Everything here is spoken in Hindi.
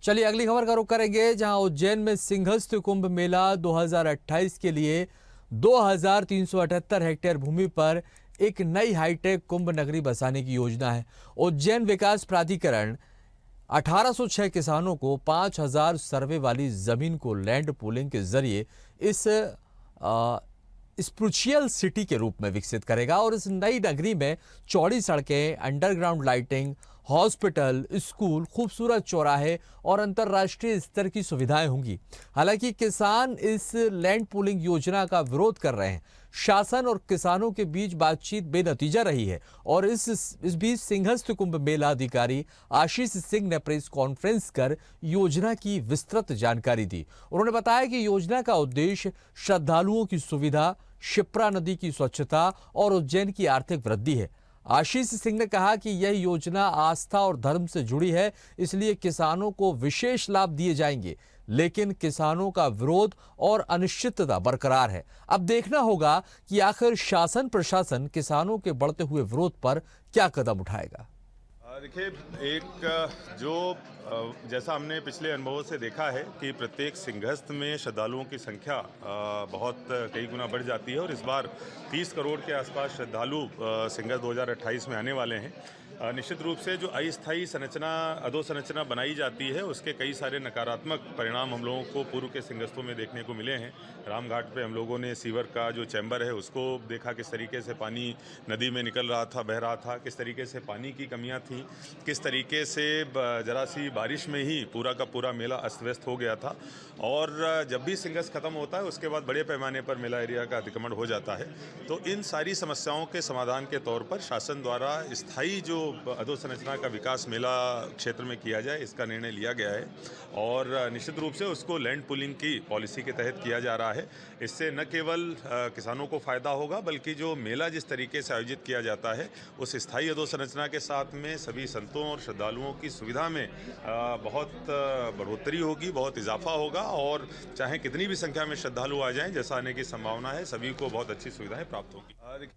चलिए अगली खबर का रुख करेंगे, जहां उज्जैन में सिंहस्थ कुंभ मेला 2028 के लिए 2378 हेक्टेयर भूमि पर एक नई हाईटेक कुंभ नगरी बसाने की योजना है। उज्जैन विकास प्राधिकरण 1806 किसानों को 5000 सर्वे वाली जमीन को लैंड पूलिंग के जरिए इस स्पिरिचुअल सिटी के रूप में विकसित करेगा और इस नई नगरी में चौड़ी सड़कें, अंडरग्राउंड लाइटिंग, हॉस्पिटल, स्कूल, खूबसूरत चौराहे और अंतर्राष्ट्रीय स्तर की सुविधाएं होंगी। हालांकि किसान इस लैंड पूलिंग योजना का विरोध कर रहे हैं। शासन और किसानों के बीच बातचीत बेनतीजा रही है और इस बीच सिंहस्थ कुंभ मेला अधिकारी आशीष सिंह ने प्रेस कॉन्फ्रेंस कर योजना की विस्तृत जानकारी दी। उन्होंने बताया कि योजना का उद्देश्य श्रद्धालुओं की सुविधा, शिप्रा नदी की स्वच्छता और उज्जैन की आर्थिक वृद्धि है। आशीष सिंह ने कहा कि यह योजना आस्था और धर्म से जुड़ी है, इसलिए किसानों को विशेष लाभ दिए जाएंगे, लेकिन किसानों का विरोध और अनिश्चितता बरकरार है। अब देखना होगा कि आखिर शासन प्रशासन किसानों के बढ़ते हुए विरोध पर क्या कदम उठाएगा। देखिए, एक जो जैसा हमने पिछले अनुभवों से देखा है कि प्रत्येक सिंहस्थ में श्रद्धालुओं की संख्या बहुत कई गुना बढ़ जाती है और इस बार 30 करोड़ के आसपास श्रद्धालु सिंहस्थ 2028 में आने वाले हैं। निश्चित रूप से जो अस्थायी संरचना, अधोसंरचना बनाई जाती है, उसके कई सारे नकारात्मक परिणाम हम लोगों को पूर्व के सिंहस्थों में देखने को मिले हैं। रामघाट पे हम लोगों ने सीवर का जो चैम्बर है उसको देखा, किस तरीके से पानी नदी में निकल रहा था, बह रहा था, किस तरीके से पानी की कमियां थी, किस तरीके से जरा सी बारिश में ही पूरा का पूरा मेला अस्त व्यस्त हो गया था। और जब भी सिंहस्थ खत्म होता है उसके बाद बड़े पैमाने पर मेला एरिया का अतिक्रमण हो जाता है। तो इन सारी समस्याओं के समाधान के तौर पर शासन द्वारा स्थायी जो अधोसंरचना का विकास मेला क्षेत्र में किया जाए, इसका निर्णय लिया गया है और निश्चित रूप से उसको लैंड पूलिंग की पॉलिसी के तहत किया जा रहा है। इससे न केवल किसानों को फायदा होगा, बल्कि जो मेला जिस तरीके से आयोजित किया जाता है उस स्थायी अधोसंरचना के साथ में सभी संतों और श्रद्धालुओं की सुविधा में बहुत बढ़ोतरी होगी, बहुत इजाफा होगा और चाहे कितनी भी संख्या में श्रद्धालु आ जाएं, जैसा आने की संभावना है, सभी को बहुत अच्छी सुविधाएं प्राप्त होगी।